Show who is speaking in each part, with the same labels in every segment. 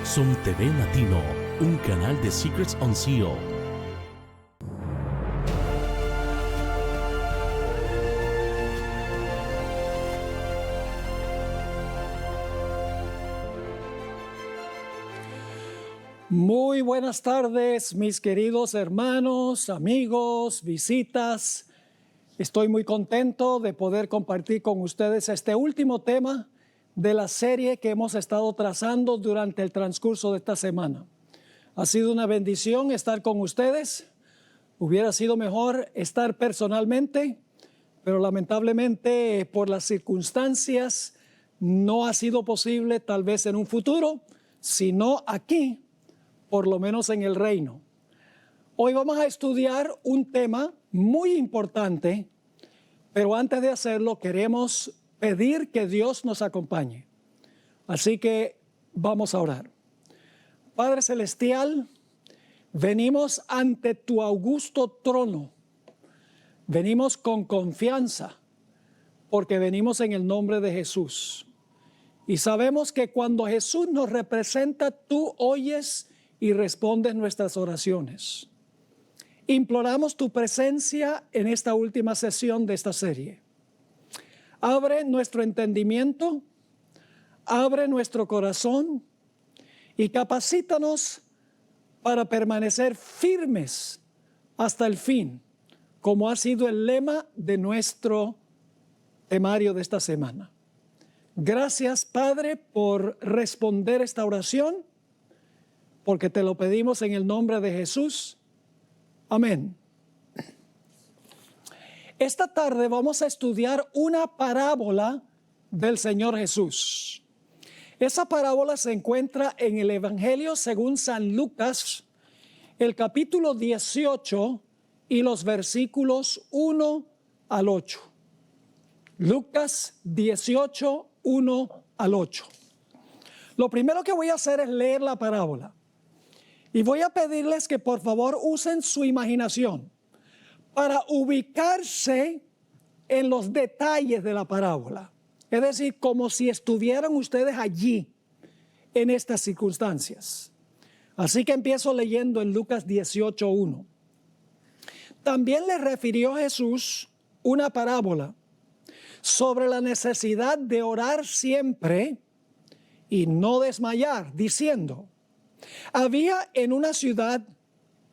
Speaker 1: Son TV Latino, un canal de Secrets Unsealed.
Speaker 2: Muy buenas tardes, mis queridos hermanos, amigos, visitas. Estoy muy contento de poder compartir con ustedes este último tema de la serie que hemos estado trazando durante el transcurso de esta semana. Ha sido una bendición estar con ustedes. Hubiera sido mejor estar personalmente, pero lamentablemente por las circunstancias no ha sido posible, tal vez en un futuro, sino aquí, por lo menos en el reino. Hoy vamos a estudiar un tema muy importante, pero antes de hacerlo queremos pedir que Dios nos acompañe. Así que vamos a orar. Padre Celestial, venimos ante tu augusto trono. Venimos con confianza porque venimos en el nombre de Jesús. Y sabemos que cuando Jesús nos representa, tú oyes y respondes nuestras oraciones. Imploramos tu presencia en esta última sesión de esta serie. Abre nuestro entendimiento, abre nuestro corazón y capacítanos para permanecer firmes hasta el fin, como ha sido el lema de nuestro temario de esta semana. Gracias, Padre, por responder esta oración, porque te lo pedimos en el nombre de Jesús. Amén. Esta tarde vamos a estudiar una parábola del Señor Jesús. Esa parábola se encuentra en el Evangelio según San Lucas, el capítulo 18 y los versículos 1 al 8. Lucas 18, 1 al 8. Lo primero que voy a hacer es leer la parábola. Y voy a pedirles que por favor usen su imaginación para ubicarse en los detalles de la parábola. Es decir, como si estuvieran ustedes allí en estas circunstancias. Así que empiezo leyendo en Lucas 18:1. También le refirió Jesús una parábola sobre la necesidad de orar siempre y no desmayar, diciendo: había en una ciudad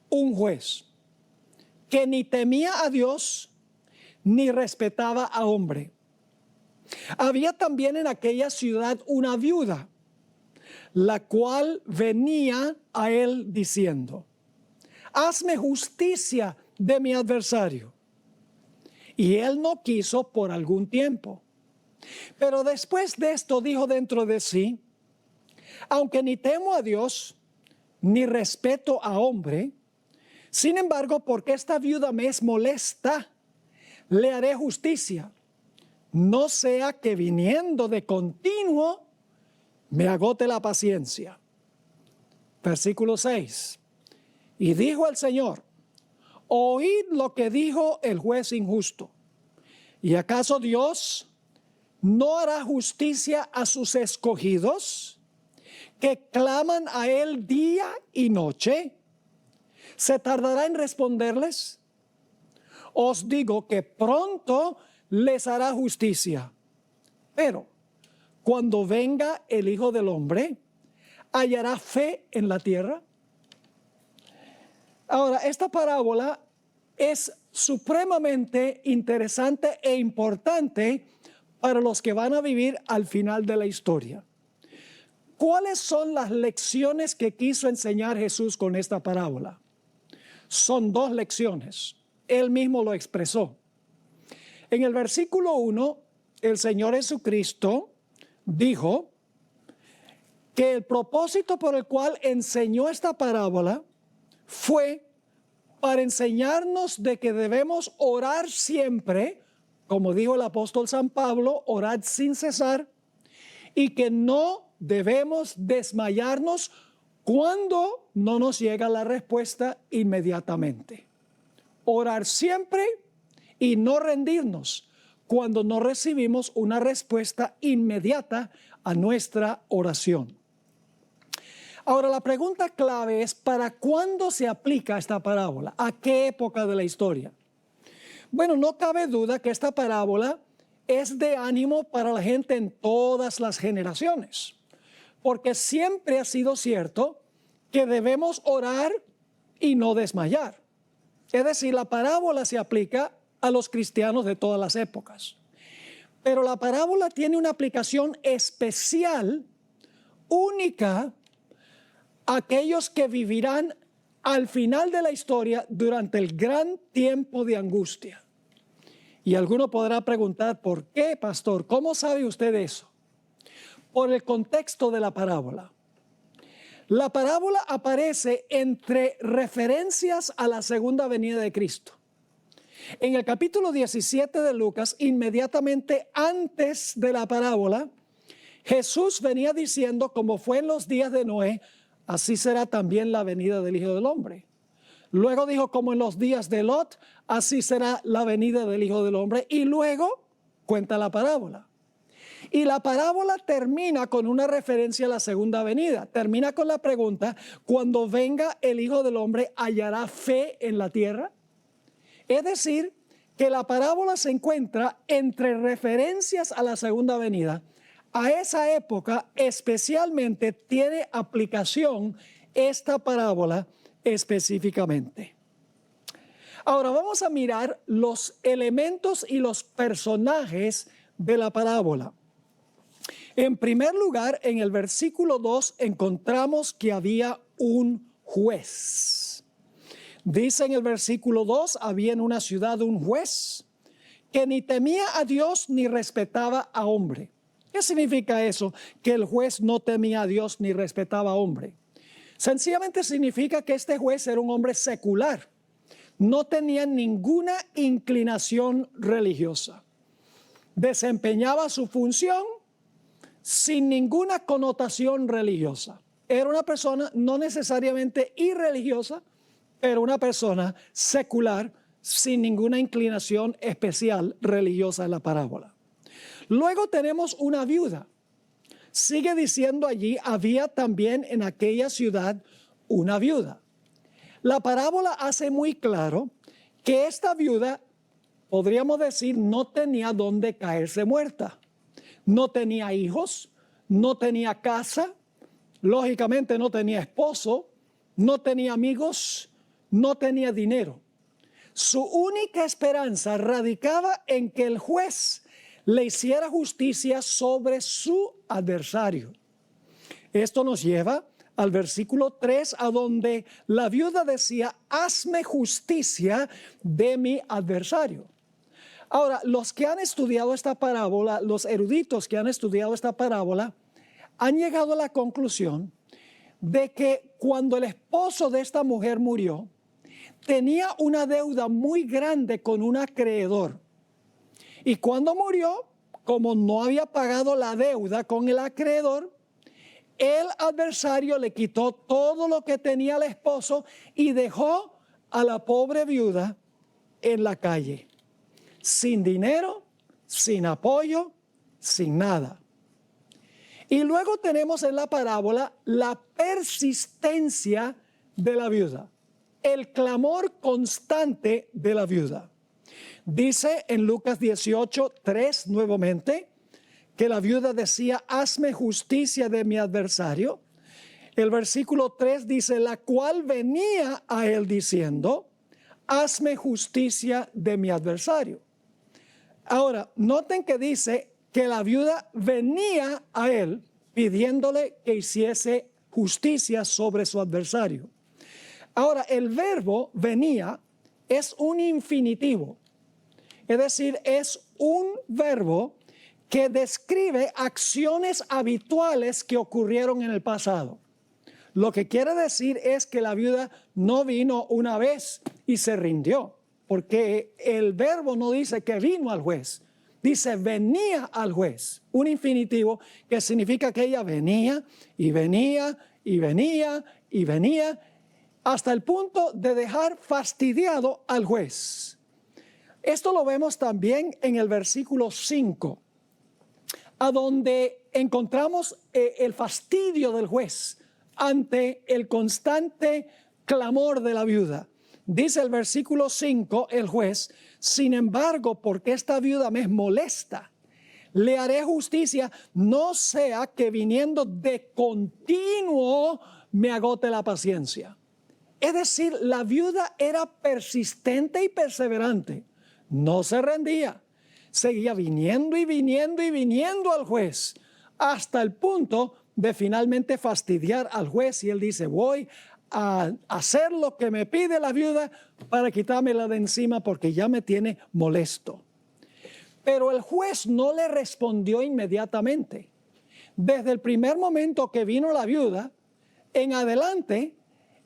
Speaker 2: un juez que ni temía a Dios ni respetaba a hombre. Había también en aquella ciudad una viuda, la cual venía a él diciendo: hazme justicia de mi adversario. Y él no quiso por algún tiempo. Pero después de esto dijo dentro de sí: aunque ni temo a Dios, ni respeto a hombre, sin embargo, porque esta viuda me es molesta, le haré justicia, no sea que viniendo de continuo me agote la paciencia. Versículo 6. Y dijo el Señor: oíd lo que dijo el juez injusto. ¿Y acaso Dios no hará justicia a sus escogidos, que claman a él día y noche? ¿Se tardará en responderles? Os digo que pronto les hará justicia. Pero cuando venga el Hijo del Hombre, ¿hallará fe en la tierra? Ahora, esta parábola es supremamente interesante e importante para los que van a vivir al final de la historia. ¿Cuáles son las lecciones que quiso enseñar Jesús con esta parábola? Son dos lecciones. Él mismo lo expresó. En el versículo 1, el Señor Jesucristo dijo que el propósito por el cual enseñó esta parábola fue para enseñarnos de que debemos orar siempre, como dijo el apóstol San Pablo, orad sin cesar, y que no debemos desmayarnos cuando no nos llega la respuesta inmediatamente. Orar siempre y no rendirnos cuando no recibimos una respuesta inmediata a nuestra oración. Ahora, la pregunta clave es, ¿para cuándo se aplica esta parábola? ¿A qué época de la historia? Bueno, no cabe duda que esta parábola es de ánimo para la gente en todas las generaciones, porque siempre ha sido cierto que debemos orar y no desmayar. Es decir, la parábola se aplica a los cristianos de todas las épocas. Pero la parábola tiene una aplicación especial, única, a aquellos que vivirán al final de la historia durante el gran tiempo de angustia. Y alguno podrá preguntar, ¿por qué, pastor? ¿Cómo sabe usted eso? Por el contexto de la parábola. La parábola aparece entre referencias a la segunda venida de Cristo. En el capítulo 17 de Lucas, inmediatamente antes de la parábola, Jesús venía diciendo, como fue en los días de Noé, así será también la venida del Hijo del Hombre. Luego dijo, como en los días de Lot, así será la venida del Hijo del Hombre. Y luego cuenta la parábola. Y la parábola termina con una referencia a la segunda venida. Termina con la pregunta, cuando venga el Hijo del Hombre, ¿hallará fe en la tierra? Es decir, que la parábola se encuentra entre referencias a la segunda venida. A esa época especialmente tiene aplicación esta parábola específicamente. Ahora vamos a mirar los elementos y los personajes de la parábola. En primer lugar, en el versículo 2 encontramos que había un juez. Dice en el versículo 2, había en una ciudad un juez que ni temía a Dios ni respetaba a hombre. ¿Qué significa eso? Que el juez no temía a Dios ni respetaba a hombre. Sencillamente significa que este juez era un hombre secular. No tenía ninguna inclinación religiosa. Desempeñaba su función sin ninguna connotación religiosa. Era una persona no necesariamente irreligiosa, pero una persona secular sin ninguna inclinación especial religiosa en la parábola. Luego tenemos una viuda. Sigue diciendo allí, había también en aquella ciudad una viuda. La parábola hace muy claro que esta viuda, podríamos decir, no tenía dónde caerse muerta. No tenía hijos, no tenía casa, lógicamente no tenía esposo, no tenía amigos, no tenía dinero. Su única esperanza radicaba en que el juez le hiciera justicia sobre su adversario. Esto nos lleva al versículo 3, a donde la viuda decía, hazme justicia de mi adversario. Ahora, los que han estudiado esta parábola, los eruditos que han estudiado esta parábola, han llegado a la conclusión de que cuando el esposo de esta mujer murió, tenía una deuda muy grande con un acreedor. Y cuando murió, como no había pagado la deuda con el acreedor, el adversario le quitó todo lo que tenía el esposo y dejó a la pobre viuda en la calle, sin dinero, sin apoyo, sin nada. Y luego tenemos en la parábola la persistencia de la viuda, el clamor constante de la viuda. Dice en Lucas 18:3 nuevamente que la viuda decía, hazme justicia de mi adversario. El versículo 3 dice, la cual venía a él diciendo, hazme justicia de mi adversario. Ahora, noten que dice que la viuda venía a él pidiéndole que hiciese justicia sobre su adversario. Ahora, el verbo venía es un infinitivo. Es decir, es un verbo que describe acciones habituales que ocurrieron en el pasado. Lo que quiere decir es que la viuda no vino una vez y se rindió, porque el verbo no dice que vino al juez, dice venía al juez, un infinitivo que significa que ella venía y venía y venía y venía hasta el punto de dejar fastidiado al juez. Esto lo vemos también en el versículo 5, a donde encontramos el fastidio del juez ante el constante clamor de la viuda. Dice el versículo 5, el juez: sin embargo, porque esta viuda me molesta, le haré justicia, no sea que viniendo de continuo me agote la paciencia. Es decir, la viuda era persistente y perseverante, no se rendía, seguía viniendo y viniendo y viniendo al juez, hasta el punto de finalmente fastidiar al juez, y él dice: voy a hacer lo que me pide la viuda para quitármela de encima porque ya me tiene molesto. Pero el juez no le respondió inmediatamente. Desde el primer momento que vino la viuda en adelante,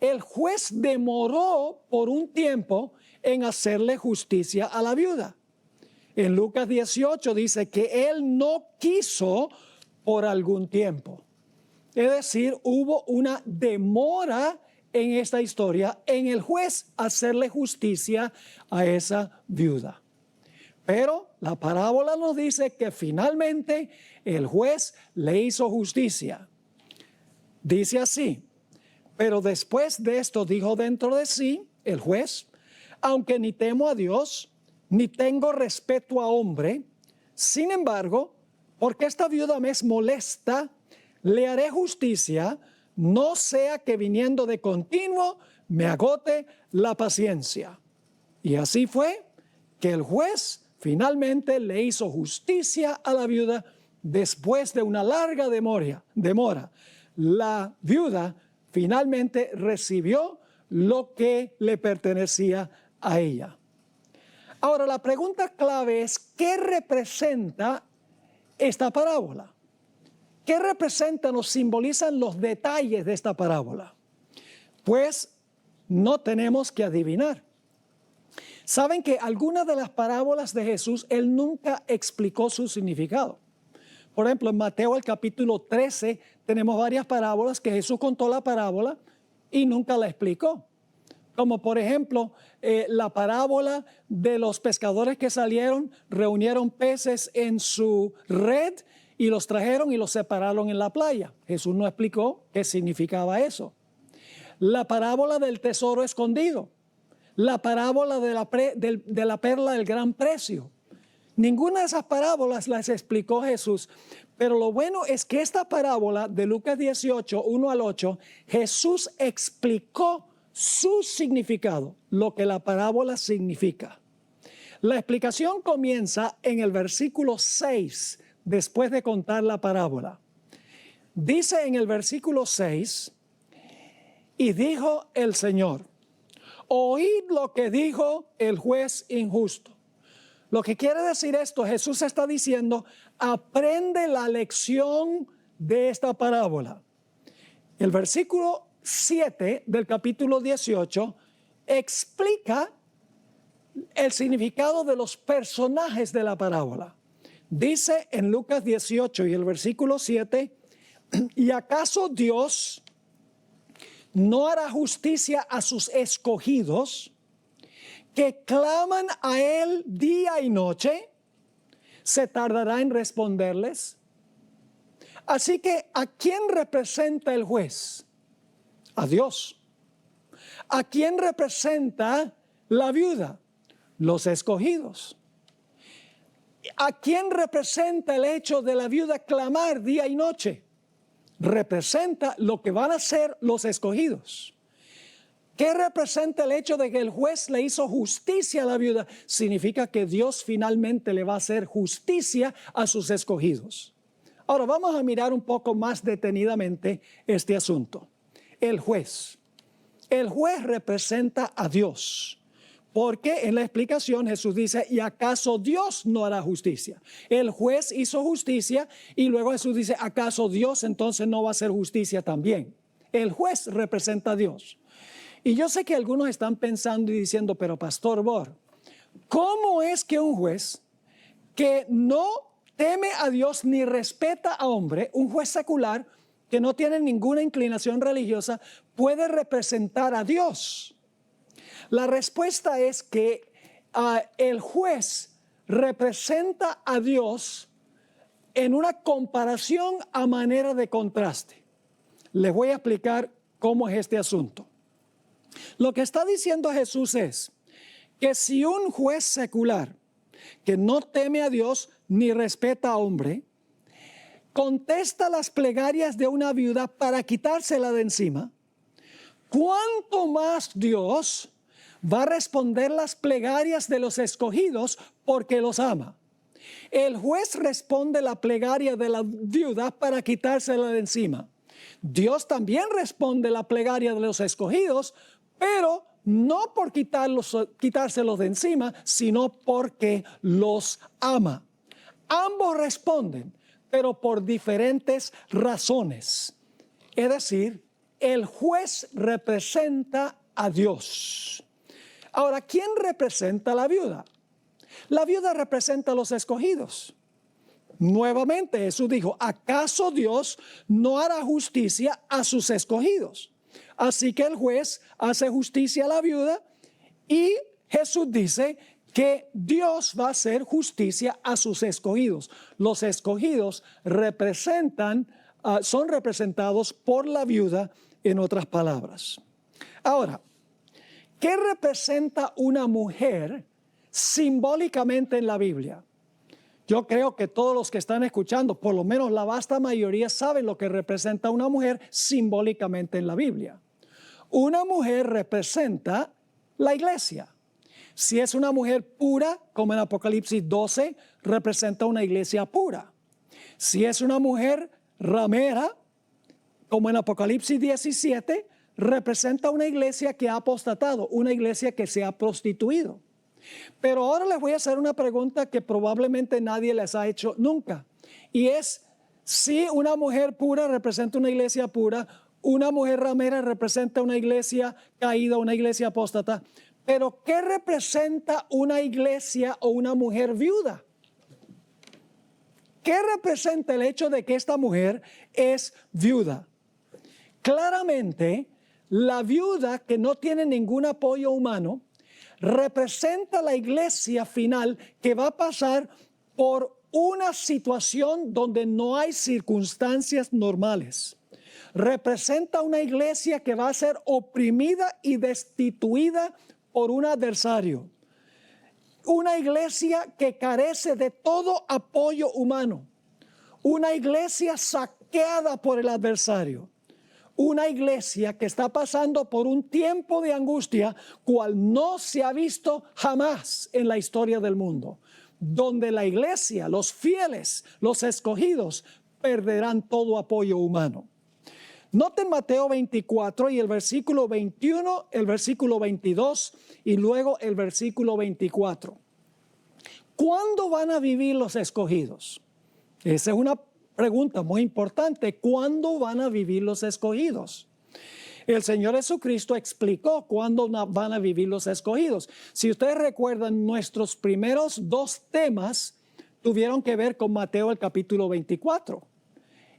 Speaker 2: el juez demoró por un tiempo en hacerle justicia a la viuda. En Lucas 18 dice que él no quiso por algún tiempo. Es decir, hubo una demora en esta historia en el juez hacerle justicia a esa viuda. Pero la parábola nos dice que finalmente el juez le hizo justicia. Dice así: pero después de esto dijo dentro de sí el juez: aunque ni temo a Dios, ni tengo respeto a hombre, sin embargo, porque esta viuda me es molesta, le haré justicia, no sea que viniendo de continuo me agote la paciencia. Y así fue que el juez finalmente le hizo justicia a la viuda después de una larga demora. La viuda finalmente recibió lo que le pertenecía a ella. Ahora, la pregunta clave es: ¿qué representa esta parábola? ¿Qué representan o simbolizan los detalles de esta parábola? Pues no tenemos que adivinar. Saben que algunas de las parábolas de Jesús, él nunca explicó su significado. Por ejemplo, en Mateo el capítulo 13 tenemos varias parábolas que Jesús contó la parábola y nunca la explicó. Como por ejemplo, la parábola de los pescadores que salieron, reunieron peces en su red y los trajeron y los separaron en la playa. Jesús no explicó qué significaba eso. La parábola del tesoro escondido. La parábola de la perla del gran precio. Ninguna de esas parábolas las explicó Jesús. Pero lo bueno es que esta parábola de Lucas 18, 1 al 8, Jesús explicó su significado, lo que la parábola significa. La explicación comienza en el versículo 6, después de contar la parábola. Dice en el versículo 6: y dijo el Señor: oíd lo que dijo el juez injusto. Lo que quiere decir esto, Jesús está diciendo: aprende la lección de esta parábola. El versículo 7 del capítulo 18 explica el significado de los personajes de la parábola. Dice en Lucas 18 y el versículo 7: ¿y acaso Dios no hará justicia a sus escogidos, que claman a Él día y noche? ¿Se tardará en responderles? Así que, ¿a quién representa el juez? A Dios. ¿A quién representa la viuda? Los escogidos. ¿A quién representa el hecho de la viuda clamar día y noche? Representa lo que van a hacer los escogidos. ¿Qué representa el hecho de que el juez le hizo justicia a la viuda? Significa que Dios finalmente le va a hacer justicia a sus escogidos. Ahora vamos a mirar un poco más detenidamente este asunto. El juez. El juez representa a Dios. Porque en la explicación Jesús dice: ¿y acaso Dios no hará justicia? El juez hizo justicia y luego Jesús dice: ¿acaso Dios entonces no va a hacer justicia también? El juez representa a Dios. Y yo sé que algunos están pensando y diciendo: pero Pastor Bor, ¿cómo es que un juez que no teme a Dios ni respeta a hombre, un juez secular que no tiene ninguna inclinación religiosa, puede representar a Dios? La respuesta es que el juez representa a Dios en una comparación a manera de contraste. Les voy a explicar cómo es este asunto. Lo que está diciendo Jesús es que si un juez secular que no teme a Dios ni respeta a hombre, contesta las plegarias de una viuda para quitársela de encima, ¿cuánto más Dios va a responder las plegarias de los escogidos porque los ama? El juez responde la plegaria de la viuda para quitársela de encima. Dios también responde la plegaria de los escogidos, pero no por quitárselos de encima, sino porque los ama. Ambos responden, pero por diferentes razones. Es decir, el juez representa a Dios. Ahora, ¿quién representa a la viuda? La viuda representa a los escogidos. Nuevamente Jesús dijo, ¿acaso Dios no hará justicia a sus escogidos? Así que el juez hace justicia a la viuda y Jesús dice que Dios va a hacer justicia a sus escogidos. Los escogidos son representados por la viuda, en otras palabras. Ahora, ¿qué representa una mujer simbólicamente en la Biblia? Yo creo que todos los que están escuchando, por lo menos la vasta mayoría, saben lo que representa una mujer simbólicamente en la Biblia. Una mujer representa la iglesia. Si es una mujer pura, como en Apocalipsis 12, representa una iglesia pura. Si es una mujer ramera, como en Apocalipsis 17, representa una iglesia que ha apostatado, una iglesia que se ha prostituido. Pero ahora les voy a hacer una pregunta que probablemente nadie les ha hecho nunca. Y es, si una mujer pura representa una iglesia pura, una mujer ramera representa una iglesia caída, una iglesia apóstata. Pero ¿qué representa una iglesia o una mujer viuda? ¿Qué representa el hecho de que esta mujer es viuda? Claramente, la viuda que no tiene ningún apoyo humano representa la iglesia final que va a pasar por una situación donde no hay circunstancias normales. Representa una iglesia que va a ser oprimida y destituida por un adversario. Una iglesia que carece de todo apoyo humano. Una iglesia saqueada por el adversario. Una iglesia que está pasando por un tiempo de angustia cual no se ha visto jamás en la historia del mundo, donde la iglesia, los fieles, los escogidos, perderán todo apoyo humano. Noten Mateo 24 y el versículo 21, el versículo 22 y luego el versículo 24. ¿Cuándo van a vivir los escogidos? Esa es una pregunta muy importante. ¿Cuándo van a vivir los escogidos? El Señor Jesucristo explicó cuándo van a vivir los escogidos. Si ustedes recuerdan, nuestros primeros dos temas tuvieron que ver con Mateo el capítulo 24.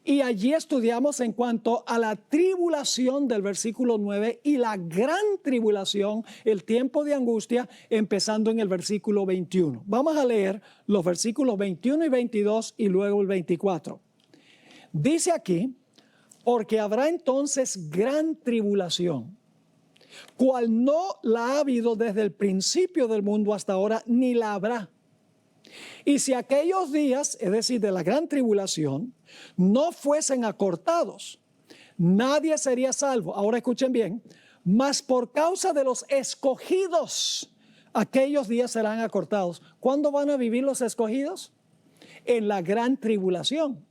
Speaker 2: Y allí estudiamos en cuanto a la tribulación del versículo 9 y la gran tribulación, el tiempo de angustia, empezando en el versículo 21. Vamos a leer los versículos 21 y 22 y luego el 24. Dice aquí, porque habrá entonces gran tribulación, cual no la ha habido desde el principio del mundo hasta ahora, ni la habrá. Y si aquellos días, es decir, de la gran tribulación, no fuesen acortados, nadie sería salvo. Ahora escuchen bien, mas por causa de los escogidos, aquellos días serán acortados. ¿Cuándo van a vivir los escogidos? En la gran tribulación.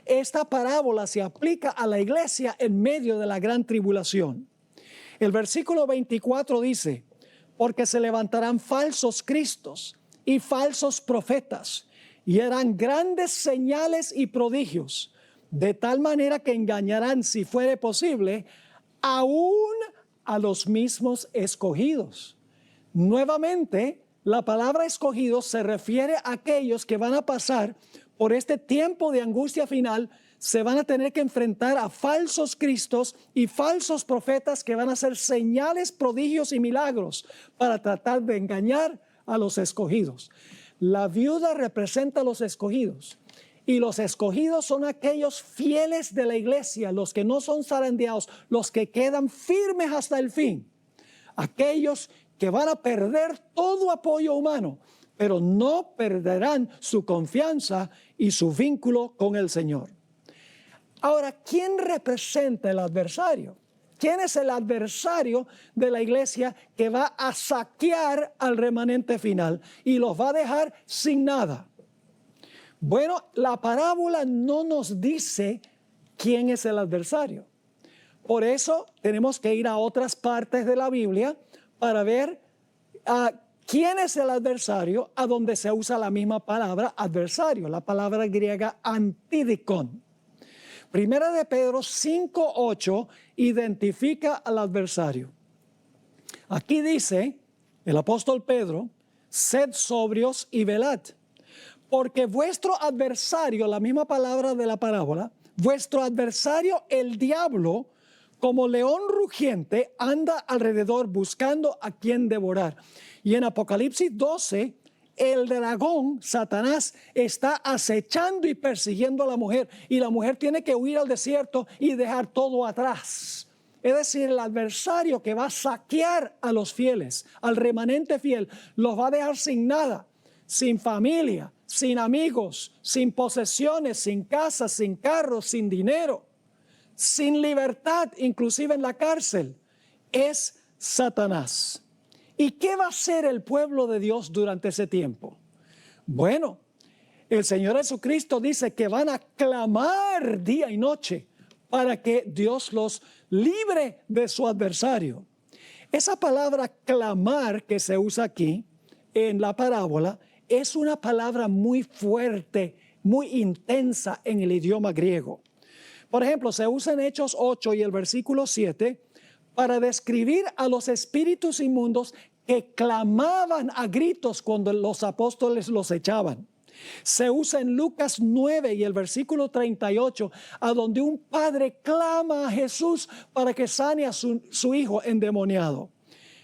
Speaker 2: Esta parábola se aplica a la iglesia en medio de la gran tribulación. El versículo 24 dice, porque se levantarán falsos cristos y falsos profetas, y harán grandes señales y prodigios, de tal manera que engañarán, si fuere posible, aún a los mismos escogidos. Nuevamente, la palabra escogidos se refiere a aquellos que van a pasar por este tiempo de angustia final. Se van a tener que enfrentar a falsos cristos y falsos profetas que van a hacer señales, prodigios y milagros para tratar de engañar a los escogidos. La viuda representa a los escogidos Y los escogidos son aquellos fieles de la iglesia, los que no son zarandeados, los que quedan firmes hasta el fin. Aquellos que van a perder todo apoyo humano, pero no perderán su confianza y su vínculo con el Señor. Ahora, ¿quién representa el adversario? ¿Quién es el adversario de la iglesia que va a saquear al remanente final y los va a dejar sin nada? Bueno, la parábola no nos dice quién es el adversario. Por eso tenemos que ir a otras partes de la Biblia para ver quién es el adversario, a donde se usa la misma palabra adversario, la palabra griega antidikon. Primera de Pedro 5:8 identifica al adversario. Aquí dice el apóstol Pedro: sed sobrios y velad, porque vuestro adversario, la misma palabra de la parábola, vuestro adversario el diablo, como león rugiente, anda alrededor buscando a quien devorar. Y en Apocalipsis 12, el dragón, Satanás, está acechando y persiguiendo a la mujer. Y la mujer tiene que huir al desierto y dejar todo atrás. Es decir, el adversario que va a saquear a los fieles, al remanente fiel, los va a dejar sin nada, sin familia, sin amigos, sin posesiones, sin casas, sin carros, sin dinero, sin libertad, inclusive en la cárcel. Es Satanás. ¿Y qué va a hacer el pueblo de Dios durante ese tiempo? Bueno, el Señor Jesucristo dice que van a clamar día y noche para que Dios los libre de su adversario. Esa palabra clamar que se usa aquí en la parábola es una palabra muy fuerte, muy intensa en el idioma griego. Por ejemplo, se usa en Hechos 8 y el versículo 7 para describir a los espíritus inmundos que clamaban a gritos cuando los apóstoles los echaban. Se usa en Lucas 9 y el versículo 38, a donde un padre clama a Jesús para que sane a su hijo endemoniado.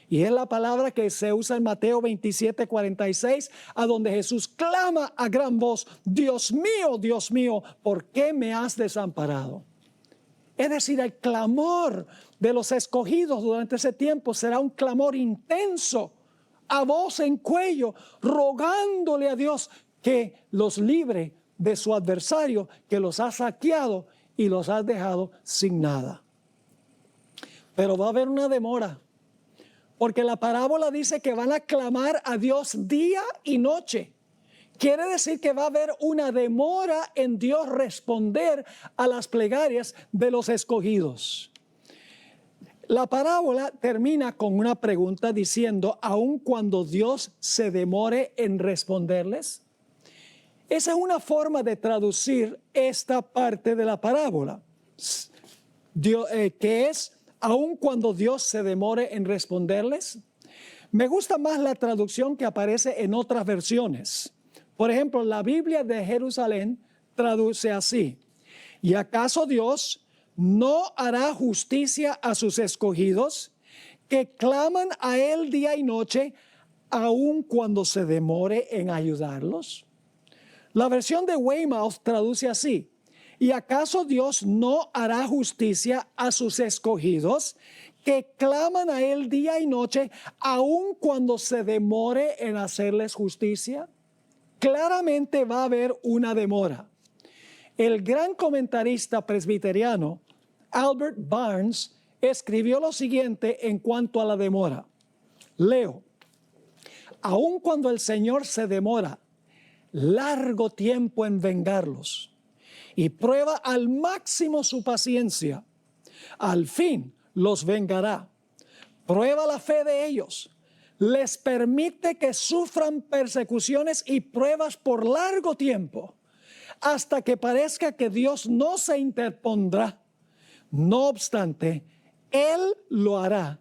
Speaker 2: Y es la palabra que se usa en Mateo 27:46, a donde Jesús clama a gran voz: Dios mío, ¿por qué me has desamparado? Es decir, el clamor de los escogidos durante ese tiempo será un clamor intenso, a voz en cuello, rogándole a Dios que los libre de su adversario, que los ha saqueado y los ha dejado sin nada. Pero va a haber una demora, porque la parábola dice que van a clamar a Dios día y noche. Quiere decir que va a haber una demora en Dios responder a las plegarias de los escogidos. La parábola termina con una pregunta diciendo: ¿aun cuando Dios se demore en responderles? Esa es una forma de traducir esta parte de la parábola, que es: ¿aun cuando Dios se demore en responderles? Me gusta más la traducción que aparece en otras versiones. Por ejemplo, la Biblia de Jerusalén traduce así: ¿y acaso Dios no hará justicia a sus escogidos, que claman a Él día y noche, aun cuando se demore en ayudarlos? La versión de Weymouth traduce así: ¿y acaso Dios no hará justicia a sus escogidos, que claman a Él día y noche, aun cuando se demore en hacerles justicia? Claramente va a haber una demora. El gran comentarista presbiteriano Albert Barnes escribió lo siguiente en cuanto a la demora. Leo: aun cuando el Señor se demora largo tiempo en vengarlos y prueba al máximo su paciencia, al fin los vengará. Prueba la fe de ellos, les permite que sufran persecuciones y pruebas por largo tiempo, hasta que parezca que Dios no se interpondrá. No obstante, Él lo hará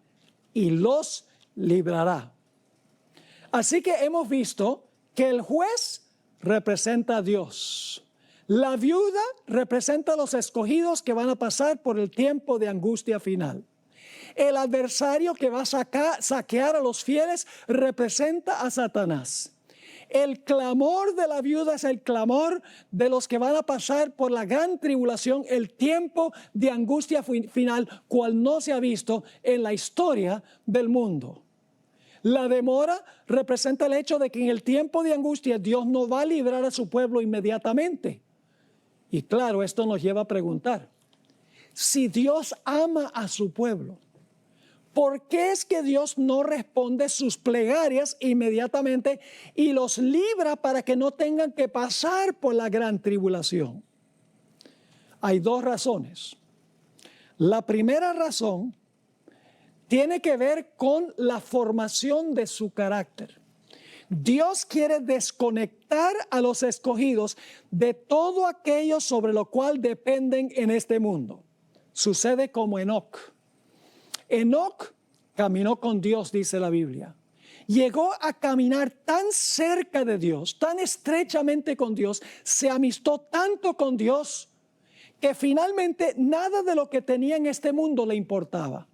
Speaker 2: y los librará. Así que hemos visto que el juez representa a Dios. La viuda representa a los escogidos que van a pasar por el tiempo de angustia final. El adversario que va a saquear a los fieles representa a Satanás. El clamor de la viuda es el clamor de los que van a pasar por la gran tribulación, el tiempo de angustia final, cual no se ha visto en la historia del mundo. La demora representa el hecho de que en el tiempo de angustia Dios no va a librar a su pueblo inmediatamente. Y claro, esto nos lleva a preguntar, si Dios ama a su pueblo, ¿por qué es que Dios no responde sus plegarias inmediatamente y los libra para que no tengan que pasar por la gran tribulación? Hay dos razones. La primera razón tiene que ver con la formación de su carácter. Dios quiere desconectar a los escogidos de todo aquello sobre lo cual dependen en este mundo. Sucede como Enoc. Enoc caminó con Dios, dice la Biblia. Llegó a caminar tan cerca de Dios, tan estrechamente con Dios, se amistó tanto con Dios, que finalmente nada de lo que tenía en este mundo le importaba.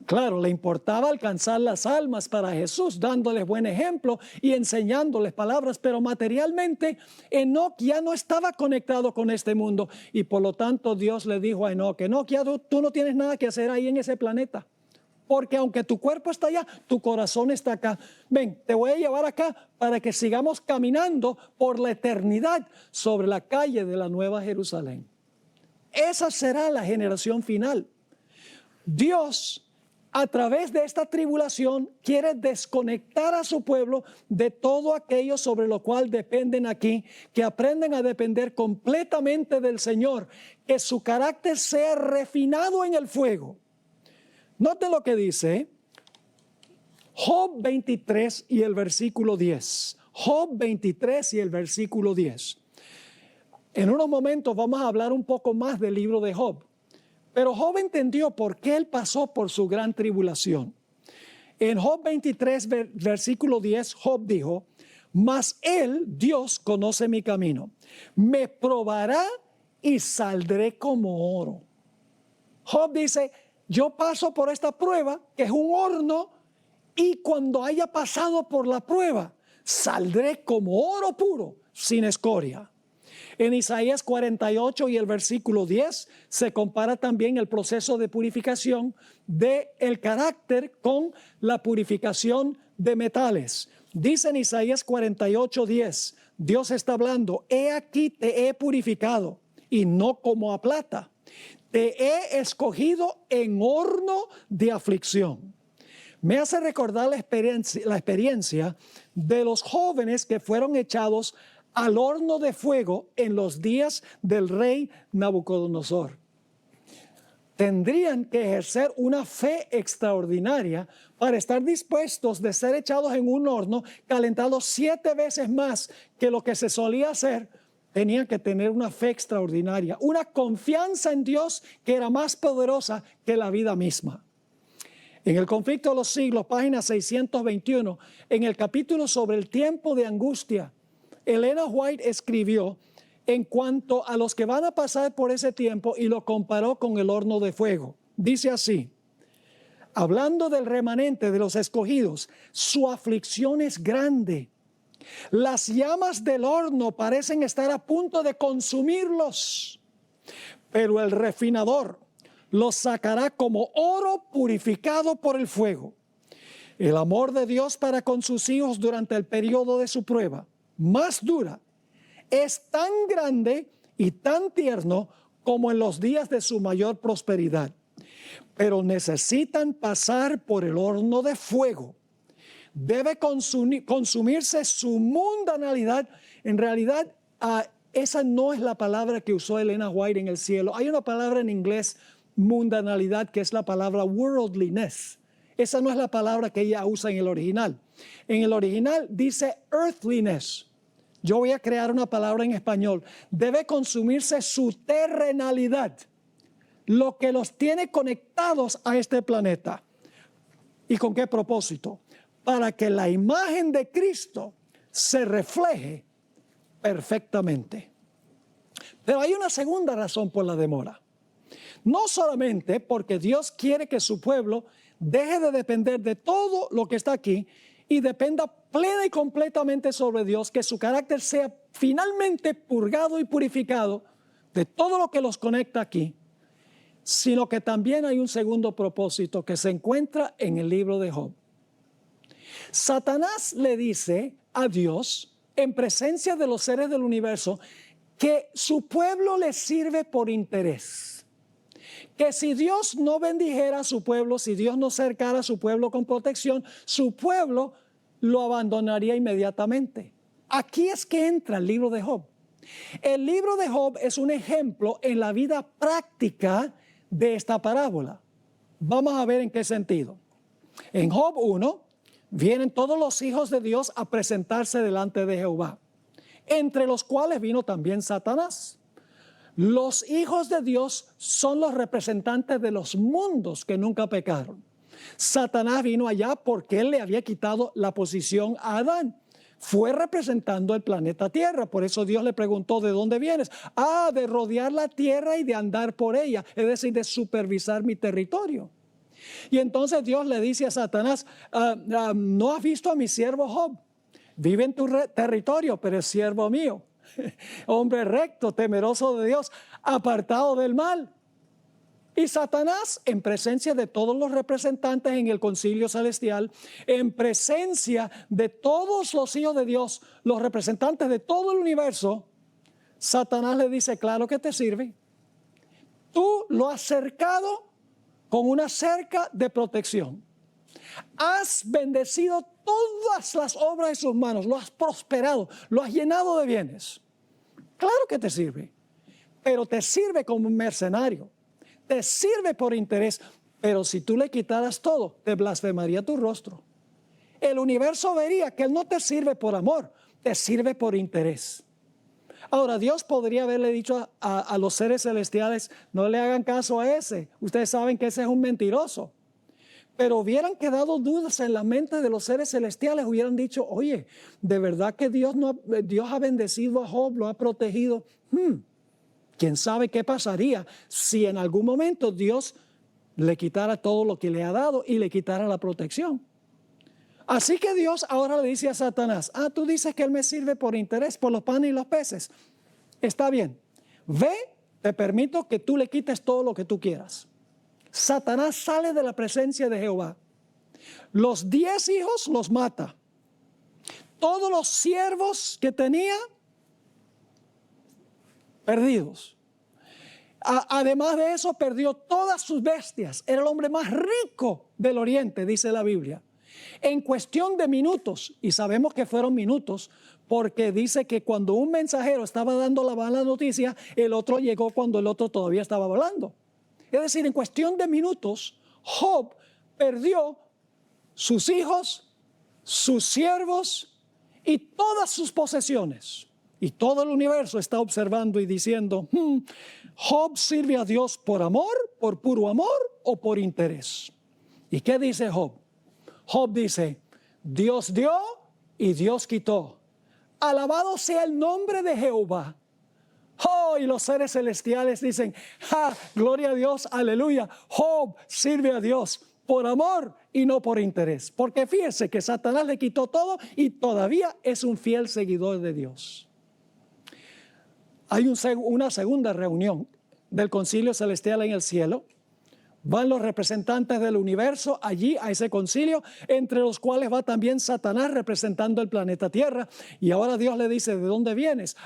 Speaker 2: Claro, le importaba alcanzar las almas para Jesús, dándoles buen ejemplo y enseñándoles palabras, pero materialmente Enoc ya no estaba conectado con este mundo y por lo tanto Dios le dijo a Enoc, Enoc, ya tú no tienes nada que hacer ahí en ese planeta, porque aunque tu cuerpo está allá, tu corazón está acá. Ven, te voy a llevar acá para que sigamos caminando por la eternidad sobre la calle de la Nueva Jerusalén. Esa será la generación final. Dios, a través de esta tribulación, quiere desconectar a su pueblo de todo aquello sobre lo cual dependen aquí, que aprendan a depender completamente del Señor, que su carácter sea refinado en el fuego. Noten lo que dice Job 23 y el versículo 10. Job 23 y el versículo 10. En unos momentos vamos a hablar un poco más del libro de Job. Pero Job entendió por qué él pasó por su gran tribulación. En Job 23, versículo 10, Job dijo, mas él, Dios, conoce mi camino. Me probará y saldré como oro. Job dice, yo paso por esta prueba, que es un horno, y cuando haya pasado por la prueba, saldré como oro puro, sin escoria. En Isaías 48 y el versículo 10 se compara también el proceso de purificación del carácter con la purificación de metales. Dice en Isaías 48, 10, Dios está hablando, he aquí te he purificado y no como a plata. Te he escogido en horno de aflicción. Me hace recordar la experiencia de los jóvenes que fueron echados al horno de fuego en los días del rey Nabucodonosor. Tendrían que ejercer una fe extraordinaria para estar dispuestos de ser echados en un horno calentado 7 veces más que lo que se solía hacer. Tenían que tener una fe extraordinaria, una confianza en Dios que era más poderosa que la vida misma. En el conflicto de los siglos, página 621, en el capítulo sobre el tiempo de angustia, Elena White escribió en cuanto a los que van a pasar por ese tiempo y lo comparó con el horno de fuego. Dice así, hablando del remanente de los escogidos, su aflicción es grande. Las llamas del horno parecen estar a punto de consumirlos, pero el refinador los sacará como oro purificado por el fuego. El amor de Dios para con sus hijos durante el periodo de su prueba más dura es tan grande y tan tierno como en los días de su mayor prosperidad. Pero necesitan pasar por el horno de fuego. Debe consumirse su mundanalidad. En realidad, esa no es la palabra que usó Elena White en el cielo. Hay una palabra en inglés, mundanalidad, que es la palabra worldliness. Esa no es la palabra que ella usa en el original. En el original dice earthliness. Yo voy a crear una palabra en español. Debe consumirse su terrenalidad, lo que los tiene conectados a este planeta. ¿Y con qué propósito? Para que la imagen de Cristo se refleje perfectamente. Pero hay una segunda razón por la demora. No solamente porque Dios quiere que su pueblo deje de depender de todo lo que está aquí y dependa plena y completamente sobre Dios, que su carácter sea finalmente purgado y purificado de todo lo que los conecta aquí, sino que también hay un segundo propósito que se encuentra en el libro de Job. Satanás le dice a Dios, en presencia de los seres del universo, que su pueblo le sirve por interés. Que si Dios no bendijera a su pueblo, si Dios no cercara a su pueblo con protección, su pueblo lo abandonaría inmediatamente. Aquí es que entra el libro de Job. El libro de Job es un ejemplo en la vida práctica de esta parábola. Vamos a ver en qué sentido. En Job 1 vienen todos los hijos de Dios a presentarse delante de Jehová, entre los cuales vino también Satanás. Los hijos de Dios son los representantes de los mundos que nunca pecaron. Satanás vino allá porque él le había quitado la posición a Adán. Fue representando el planeta Tierra. Por eso Dios le preguntó, ¿de dónde vienes? De rodear la tierra y de andar por ella, es decir, de supervisar mi territorio. Y entonces Dios le dice a Satanás, ¿no has visto a mi siervo Job? Vive en tu territorio, pero es siervo mío. Hombre recto, temeroso de Dios, apartado del mal. Y Satanás, en presencia de todos los representantes en el concilio celestial, en presencia de todos los hijos de Dios, los representantes de todo el universo, Satanás le dice, claro que te sirve. Tú lo has cercado con una cerca de protección. Has bendecido todas las obras de sus manos, lo has prosperado, lo has llenado de bienes. Claro que te sirve, pero te sirve como un mercenario, te sirve por interés, pero si tú le quitaras todo, te blasfemaría tu rostro. El universo vería que él no te sirve por amor, te sirve por interés. Ahora, Dios podría haberle dicho a los seres celestiales, no le hagan caso a ese, ustedes saben que ese es un mentiroso. Pero hubieran quedado dudas en la mente de los seres celestiales, hubieran dicho, oye, ¿de verdad que Dios ha bendecido a Job, lo ha protegido? ¿Quién sabe qué pasaría si en algún momento Dios le quitara todo lo que le ha dado y le quitara la protección? Así que Dios ahora le dice a Satanás, tú dices que él me sirve por interés, por los panes y los peces. Está bien, ve, te permito que tú le quites todo lo que tú quieras. Satanás sale de la presencia de Jehová. Los 10 hijos los mata. Todos los siervos que tenía, perdidos. Además de eso, perdió todas sus bestias. Era el hombre más rico del oriente, dice la Biblia. En cuestión de minutos, y sabemos que fueron minutos, porque dice que cuando un mensajero estaba dando la mala noticia, el otro llegó cuando el otro todavía estaba hablando. Es decir, en cuestión de minutos, Job perdió sus hijos, sus siervos y todas sus posesiones. Y todo el universo está observando y diciendo, ¿Job sirve a Dios por amor, por puro amor o por interés? ¿Y qué dice Job? Job dice, Dios dio y Dios quitó. Alabado sea el nombre de Jehová. Y los seres celestiales dicen, gloria a Dios, aleluya. Job sirve a Dios por amor y no por interés. Porque fíjese que Satanás le quitó todo y todavía es un fiel seguidor de Dios. Hay una segunda reunión del concilio celestial en el cielo. Van los representantes del universo allí a ese concilio, entre los cuales va también Satanás representando el planeta Tierra. Y ahora Dios le dice, ¿de dónde vienes?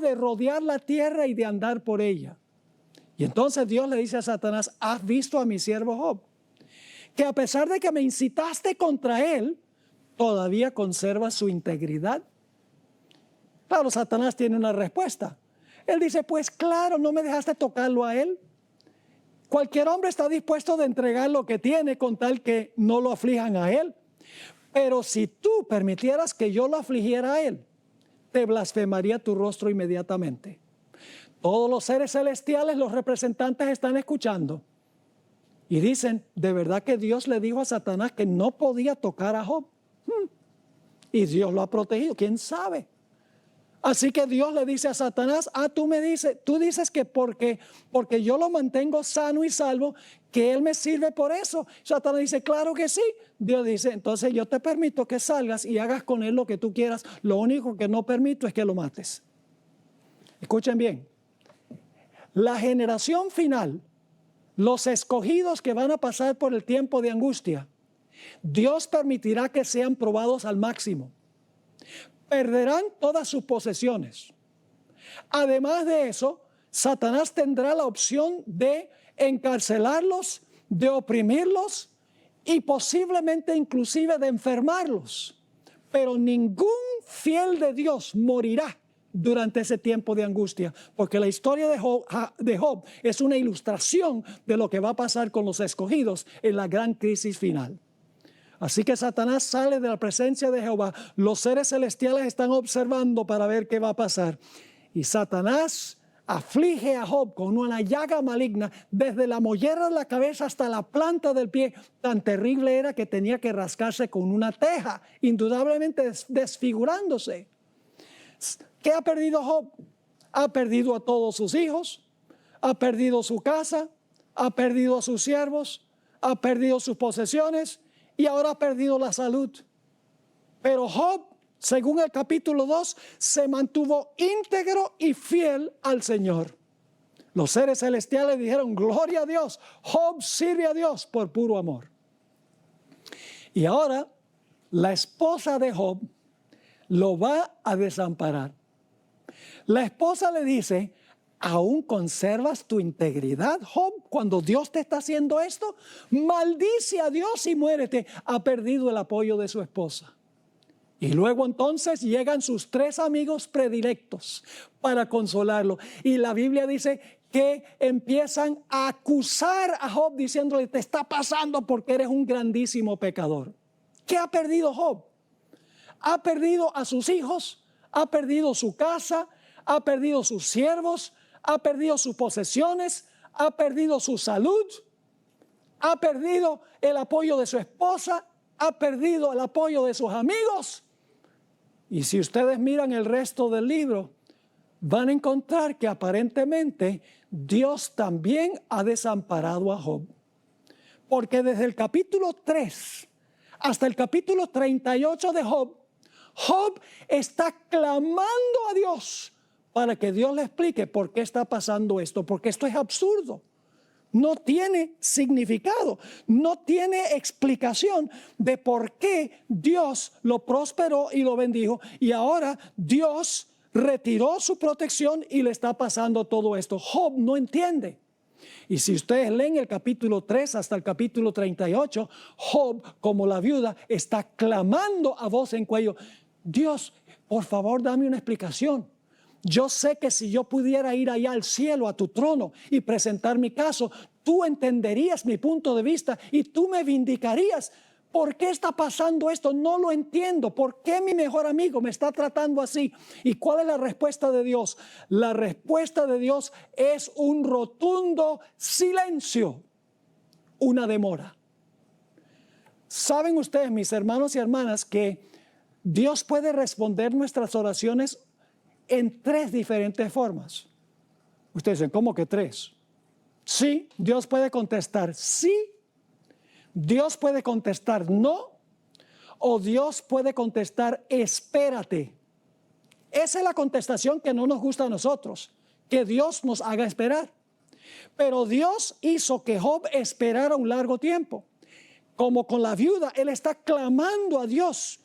Speaker 2: De rodear la tierra y de andar por ella. Y entonces Dios le dice a Satanás, ¿has visto a mi siervo Job? Que a pesar de que me incitaste contra él, todavía conserva su integridad. Claro, Satanás tiene una respuesta. Él dice, pues claro, no me dejaste tocarlo a él. Cualquier hombre está dispuesto de entregar lo que tiene con tal que no lo aflijan a él. Pero si tú permitieras que yo lo afligiera a él, te blasfemaría tu rostro inmediatamente. Todos los seres celestiales, los representantes están escuchando. Y dicen, ¿de verdad que Dios le dijo a Satanás que no podía tocar a Job? Y Dios lo ha protegido, ¿quién sabe? Así que Dios le dice a Satanás, tú dices que porque yo lo mantengo sano y salvo, que Él me sirve por eso. Satanás dice, claro que sí. Dios dice, entonces yo te permito que salgas y hagas con Él lo que tú quieras. Lo único que no permito es que lo mates. Escuchen bien. La generación final, los escogidos que van a pasar por el tiempo de angustia, Dios permitirá que sean probados al máximo. Perderán todas sus posesiones. Además de eso, Satanás tendrá la opción de encarcelarlos, de oprimirlos y posiblemente inclusive de enfermarlos. Pero ningún fiel de Dios morirá durante ese tiempo de angustia, porque la historia de Job es una ilustración de lo que va a pasar con los escogidos en la gran crisis final. Así que Satanás sale de la presencia de Jehová. Los seres celestiales están observando para ver qué va a pasar. Y Satanás aflige a Job con una llaga maligna desde la mollera de la cabeza hasta la planta del pie. Tan terrible era que tenía que rascarse con una teja, indudablemente desfigurándose. ¿Qué ha perdido Job? Ha perdido a todos sus hijos, ha perdido su casa, ha perdido a sus siervos, ha perdido sus posesiones y ahora ha perdido la salud. Pero Job, según el capítulo 2, se mantuvo íntegro y fiel al Señor. Los seres celestiales dijeron, gloria a Dios, Job sirve a Dios por puro amor. Y ahora la esposa de Job lo va a desamparar. La esposa le dice, ¿aún conservas tu integridad, Job, cuando Dios te está haciendo esto? Maldice a Dios y muérete. Ha perdido el apoyo de su esposa. Y luego entonces llegan sus 3 amigos predilectos para consolarlo. Y la Biblia dice que empiezan a acusar a Job diciéndole, te está pasando porque eres un grandísimo pecador. ¿Qué ha perdido Job? Ha perdido a sus hijos, ha perdido su casa, ha perdido sus siervos, ha perdido sus posesiones, ha perdido su salud, ha perdido el apoyo de su esposa, ha perdido el apoyo de sus amigos. Y si ustedes miran el resto del libro, van a encontrar que aparentemente Dios también ha desamparado a Job. Porque desde el capítulo 3 hasta el capítulo 38 de Job, Job está clamando a Dios para que Dios le explique por qué está pasando esto, porque esto es absurdo. No tiene significado, no tiene explicación de por qué Dios lo prosperó y lo bendijo y ahora Dios retiró su protección y le está pasando todo esto. Job no entiende. Y si ustedes leen el capítulo 3 hasta el capítulo 38, Job, como la viuda, está clamando a voz en cuello, Dios, por favor, dame una explicación. Yo sé que si yo pudiera ir allá al cielo, a tu trono y presentar mi caso, tú entenderías mi punto de vista y tú me vindicarías. ¿Por qué está pasando esto? No lo entiendo. ¿Por qué mi mejor amigo me está tratando así? ¿Y cuál es la respuesta de Dios? La respuesta de Dios es un rotundo silencio, una demora. ¿Saben ustedes, mis hermanos y hermanas, que Dios puede responder nuestras oraciones en 3 diferentes formas? Ustedes dicen, ¿cómo que 3? Sí, Dios puede contestar sí, Dios puede contestar no, o Dios puede contestar espérate. Esa es la contestación que no nos gusta a nosotros, que Dios nos haga esperar. Pero Dios hizo que Job esperara un largo tiempo. Como con la viuda, él está clamando a Dios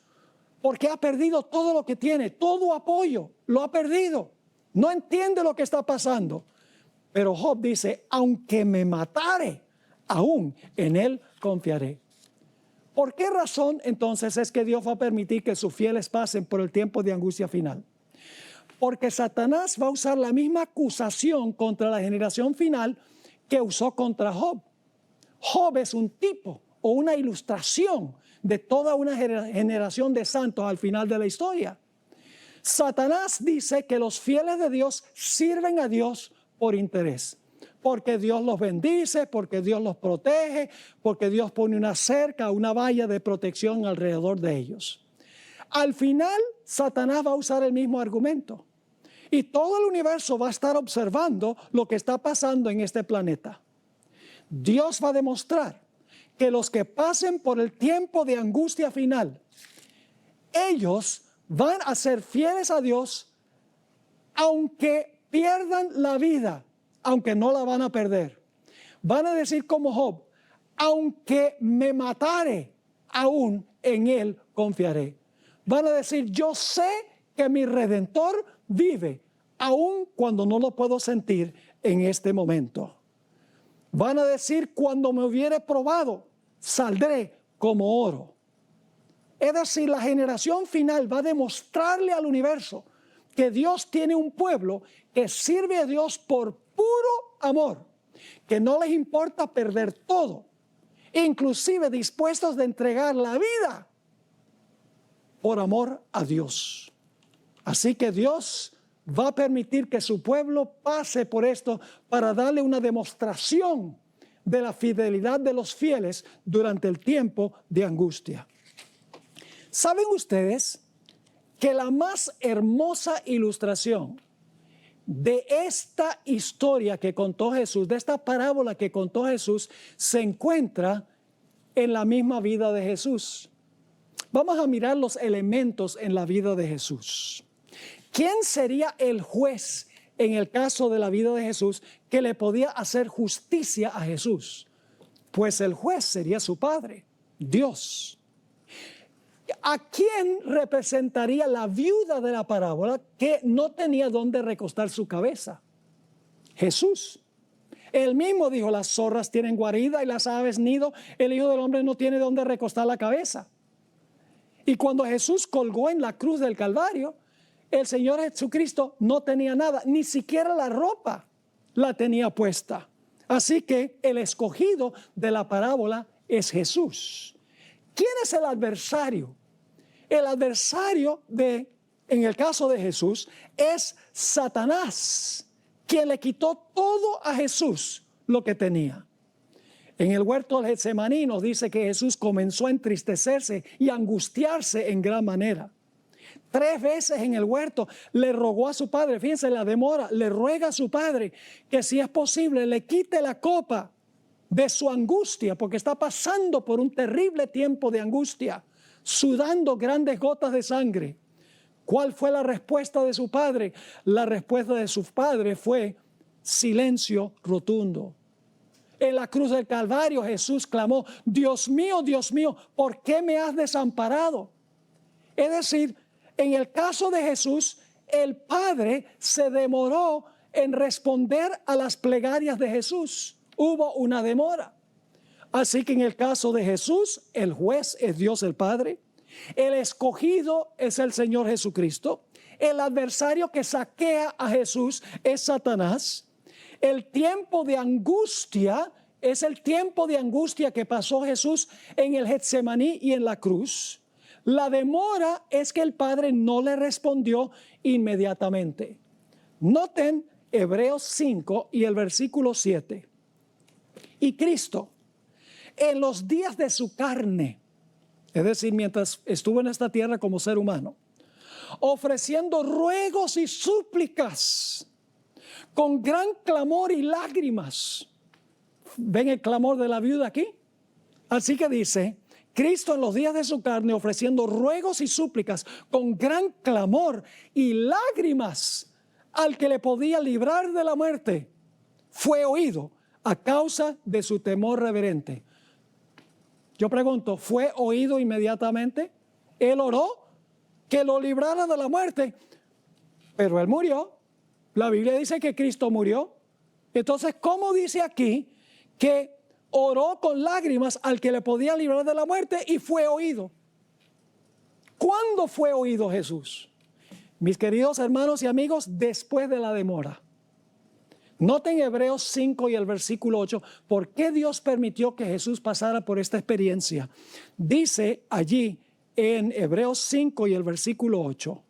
Speaker 2: porque ha perdido todo lo que tiene, todo apoyo, lo ha perdido. No entiende lo que está pasando. Pero Job dice, aunque me matare, aún en él confiaré. ¿Por qué razón entonces es que Dios va a permitir que sus fieles pasen por el tiempo de angustia final? Porque Satanás va a usar la misma acusación contra la generación final que usó contra Job. Job es un tipo o una ilustración de toda una generación de santos al final de la historia. Satanás dice que los fieles de Dios sirven a Dios por interés, porque Dios los bendice, porque Dios los protege, porque Dios pone una cerca, una valla de protección alrededor de ellos. Al final, Satanás va a usar el mismo argumento. Y todo el universo va a estar observando lo que está pasando en este planeta. Dios va a demostrar que los que pasen por el tiempo de angustia final, ellos van a ser fieles a Dios, aunque pierdan la vida, aunque no la van a perder. Van a decir como Job, aunque me matare, aún en Él confiaré. Van a decir, yo sé que mi Redentor vive, aun cuando no lo puedo sentir en este momento. Van a decir, cuando me hubiere probado, saldré como oro. Es decir, la generación final va a demostrarle al universo que Dios tiene un pueblo que sirve a Dios por puro amor, que no les importa perder todo, inclusive dispuestos de entregar la vida por amor a Dios. Así que Dios va a permitir que su pueblo pase por esto para darle una demostración de la fidelidad de los fieles durante el tiempo de angustia. ¿Saben ustedes que la más hermosa ilustración de esta historia que contó Jesús, de esta parábola que contó Jesús, se encuentra en la misma vida de Jesús? Vamos a mirar los elementos en la vida de Jesús. ¿Quién sería el juez en el caso de la vida de Jesús que le podía hacer justicia a Jesús? Pues el juez sería su Padre, Dios. ¿A quién representaría la viuda de la parábola que no tenía dónde recostar su cabeza? Jesús. Él mismo dijo, las zorras tienen guarida y las aves nido, el Hijo del Hombre no tiene dónde recostar la cabeza. Y cuando Jesús colgó en la cruz del Calvario, el Señor Jesucristo no tenía nada, ni siquiera la ropa la tenía puesta. Así que el escogido de la parábola es Jesús. ¿Quién es el adversario? El adversario en el caso de Jesús, es Satanás, quien le quitó todo a Jesús lo que tenía. En el huerto del Getsemaní nos dice que Jesús comenzó a entristecerse y angustiarse en gran manera. 3 veces en el huerto le rogó a su padre, fíjense la demora, le ruega a su padre que si es posible le quite la copa de su angustia, porque está pasando por un terrible tiempo de angustia, sudando grandes gotas de sangre. ¿Cuál fue la respuesta de su padre? La respuesta de su padre fue silencio rotundo. En la cruz del Calvario Jesús clamó, Dios mío, ¿por qué me has desamparado? Es decir, en el caso de Jesús, el Padre se demoró en responder a las plegarias de Jesús. Hubo una demora. Así que en el caso de Jesús, el juez es Dios el Padre. El escogido es el Señor Jesucristo. El adversario que saquea a Jesús es Satanás. El tiempo de angustia es el tiempo de angustia que pasó Jesús en el Getsemaní y en la cruz. La demora es que el Padre no le respondió inmediatamente. Noten Hebreos 5 y el versículo 7. Y Cristo, en los días de su carne, es decir, mientras estuvo en esta tierra como ser humano, ofreciendo ruegos y súplicas, con gran clamor y lágrimas. ¿Ven el clamor de la viuda aquí? Así que dice, Cristo en los días de su carne ofreciendo ruegos y súplicas con gran clamor y lágrimas al que le podía librar de la muerte, fue oído a causa de su temor reverente. Yo pregunto, ¿fue oído inmediatamente? Él oró que lo librara de la muerte, pero él murió. La Biblia dice que Cristo murió. Entonces, ¿cómo dice aquí que oró con lágrimas al que le podía librar de la muerte y fue oído? ¿Cuándo fue oído Jesús? Mis queridos hermanos y amigos, después de la demora. Noten Hebreos 5 y el versículo 8, ¿por qué Dios permitió que Jesús pasara por esta experiencia? Dice allí en Hebreos 5 y el versículo 8,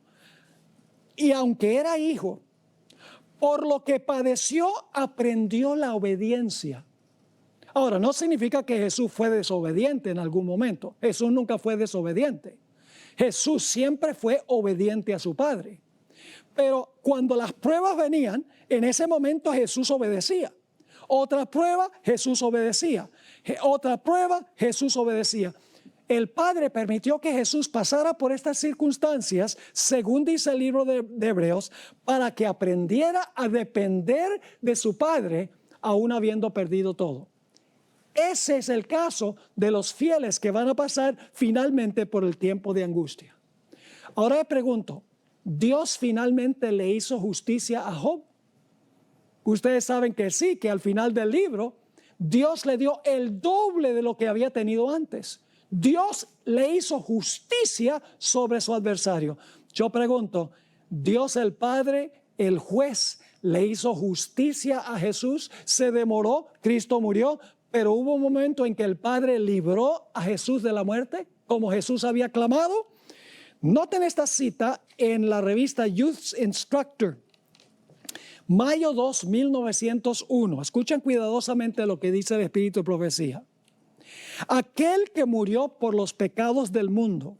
Speaker 2: y aunque era hijo, por lo que padeció, aprendió la obediencia. Ahora, no significa que Jesús fue desobediente en algún momento. Jesús nunca fue desobediente. Jesús siempre fue obediente a su Padre. Pero cuando las pruebas venían, en ese momento Jesús obedecía. Otra prueba, Jesús obedecía. Otra prueba, Jesús obedecía. El Padre permitió que Jesús pasara por estas circunstancias, según dice el libro de Hebreos, para que aprendiera a depender de su Padre, aún habiendo perdido todo. Ese es el caso de los fieles que van a pasar finalmente por el tiempo de angustia. Ahora le pregunto, ¿Dios finalmente le hizo justicia a Job? Ustedes saben que sí, que al final del libro, Dios le dio el doble de lo que había tenido antes. Dios le hizo justicia sobre su adversario. Yo pregunto, ¿Dios el Padre, el juez, le hizo justicia a Jesús? Se demoró, Cristo murió, pero hubo un momento en que el Padre libró a Jesús de la muerte, como Jesús había clamado. Noten esta cita en la revista Youth Instructor, mayo 2, 1901. Escuchen cuidadosamente lo que dice el Espíritu de Profecía. Aquel que murió por los pecados del mundo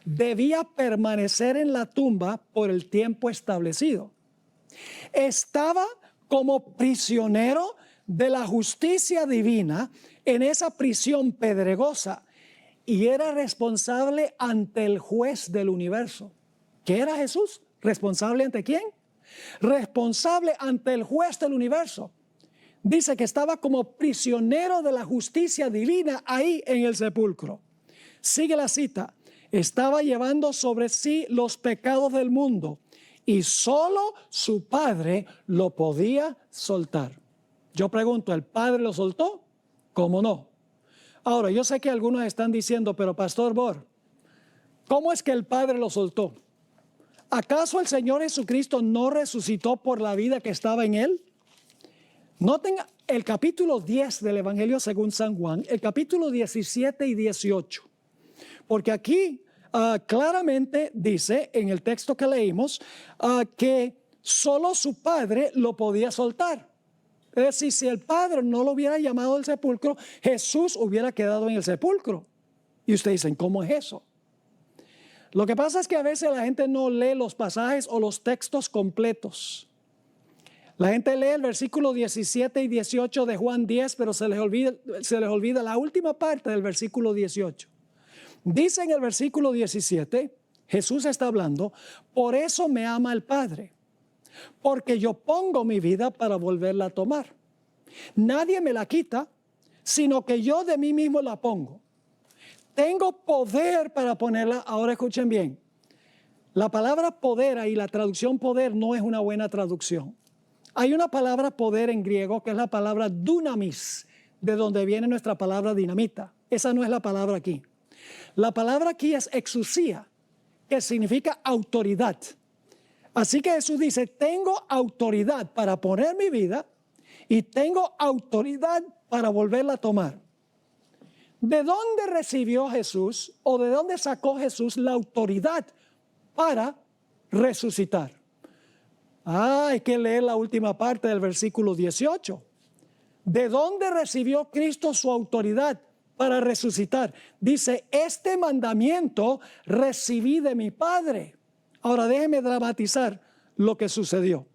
Speaker 2: debía permanecer en la tumba por el tiempo establecido. Estaba como prisionero de la justicia divina en esa prisión pedregosa y era responsable ante el juez del universo. ¿Qué era Jesús? ¿Responsable ante quién? Responsable ante el juez del universo. Dice que estaba como prisionero de la justicia divina ahí en el sepulcro. Sigue la cita. Estaba llevando sobre sí los pecados del mundo y solo su Padre lo podía soltar. Yo pregunto, ¿el Padre lo soltó? ¿Cómo no? Ahora, yo sé que algunos están diciendo, pero Pastor Bor, ¿cómo es que el Padre lo soltó? ¿Acaso el Señor Jesucristo no resucitó por la vida que estaba en Él? Noten el capítulo 10 del Evangelio según San Juan, el capítulo 17 y 18. Porque aquí claramente dice en el texto que leímos que solo su Padre lo podía soltar. Es decir, si el Padre no lo hubiera llamado al sepulcro, Jesús hubiera quedado en el sepulcro. Y ustedes dicen, ¿cómo es eso? Lo que pasa es que a veces la gente no lee los pasajes o los textos completos. La gente lee el versículo 17 y 18 de Juan 10, pero se les olvida la última parte del versículo 18. Dice en el versículo 17, Jesús está hablando, por eso me ama el Padre, porque yo pongo mi vida para volverla a tomar. Nadie me la quita, sino que yo de mí mismo la pongo. Tengo poder para ponerla. Ahora escuchen bien. La palabra poder ahí, la traducción poder no es una buena traducción. Hay una palabra poder en griego que es la palabra dunamis, de donde viene nuestra palabra dinamita. Esa no es la palabra aquí. La palabra aquí es exousia, que significa autoridad. Así que Jesús dice, tengo autoridad para poner mi vida y tengo autoridad para volverla a tomar. ¿De dónde recibió Jesús o de dónde sacó Jesús la autoridad para resucitar? Hay que leer la última parte del versículo 18. ¿De dónde recibió Cristo su autoridad para resucitar? Dice, este mandamiento recibí de mi Padre. Ahora déjeme dramatizar lo que sucedió.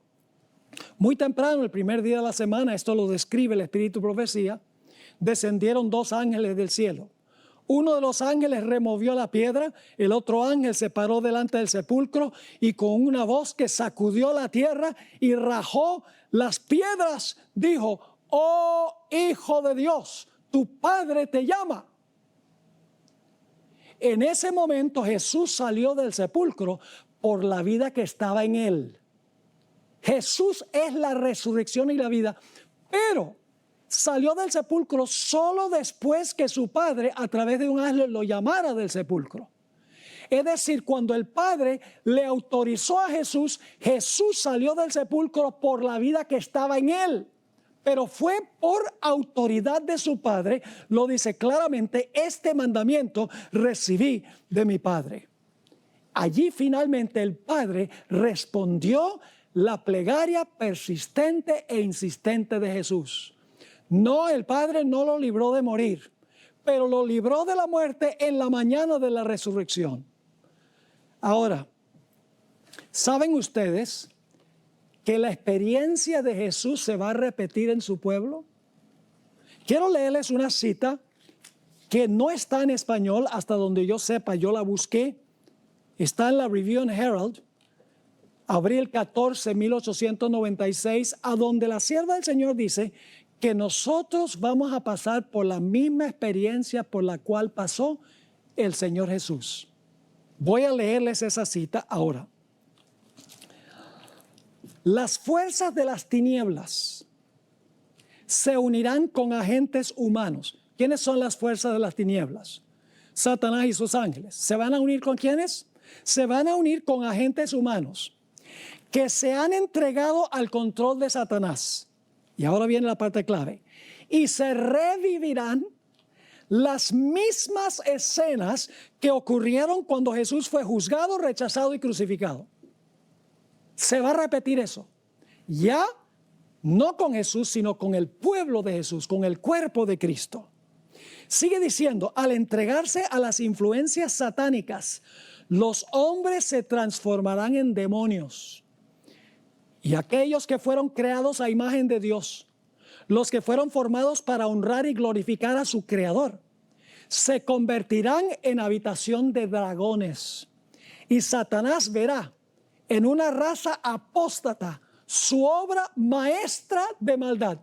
Speaker 2: Muy temprano, el primer día de la semana, esto lo describe el Espíritu de Profecía, descendieron dos ángeles del cielo. Uno de los ángeles removió la piedra, el otro ángel se paró delante del sepulcro y con una voz que sacudió la tierra y rajó las piedras, dijo, oh Hijo de Dios, tu Padre te llama. En ese momento Jesús salió del sepulcro por la vida que estaba en él. Jesús es la resurrección y la vida, pero salió del sepulcro solo después que su Padre a través de un ángel lo llamara del sepulcro. Es decir, cuando el Padre le autorizó a Jesús, Jesús salió del sepulcro por la vida que estaba en él. Pero fue por autoridad de su Padre, lo dice claramente, este mandamiento recibí de mi Padre. Allí finalmente el Padre respondió la plegaria persistente e insistente de Jesús. No, el Padre no lo libró de morir, pero lo libró de la muerte en la mañana de la resurrección. Ahora, ¿Saben ustedes que la experiencia de Jesús se va a repetir en su pueblo? Quiero leerles una cita que no está en español hasta donde yo sepa, yo la busqué. Está en la Review and Herald, abril 14, 1896, a donde la sierva del Señor dice que nosotros vamos a pasar por la misma experiencia por la cual pasó el Señor Jesús. Voy a leerles esa cita ahora. Las fuerzas de las tinieblas se unirán con agentes humanos. ¿Quiénes son las fuerzas de las tinieblas? Satanás y sus ángeles. ¿Se van a unir con quiénes? Se van a unir con agentes humanos que se han entregado al control de Satanás. Y ahora viene la parte clave. Y se revivirán las mismas escenas que ocurrieron cuando Jesús fue juzgado, rechazado y crucificado. Se va a repetir eso. Ya no con Jesús, sino con el pueblo de Jesús, con el cuerpo de Cristo. Sigue diciendo, al entregarse a las influencias satánicas, los hombres se transformarán en demonios. Y aquellos que fueron creados a imagen de Dios, los que fueron formados para honrar y glorificar a su Creador, se convertirán en habitación de dragones. Y Satanás verá en una raza apóstata su obra maestra de maldad.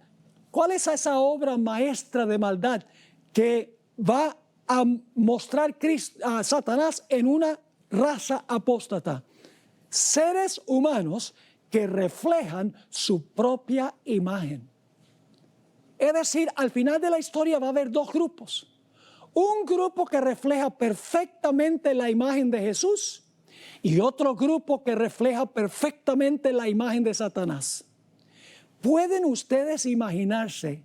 Speaker 2: ¿Cuál es esa obra maestra de maldad que va a mostrar a Satanás en una raza apóstata? Seres humanos que reflejan su propia imagen. Es decir, al final de la historia va a haber dos grupos. Un grupo que refleja perfectamente la imagen de Jesús y otro grupo que refleja perfectamente la imagen de Satanás. ¿Pueden ustedes imaginarse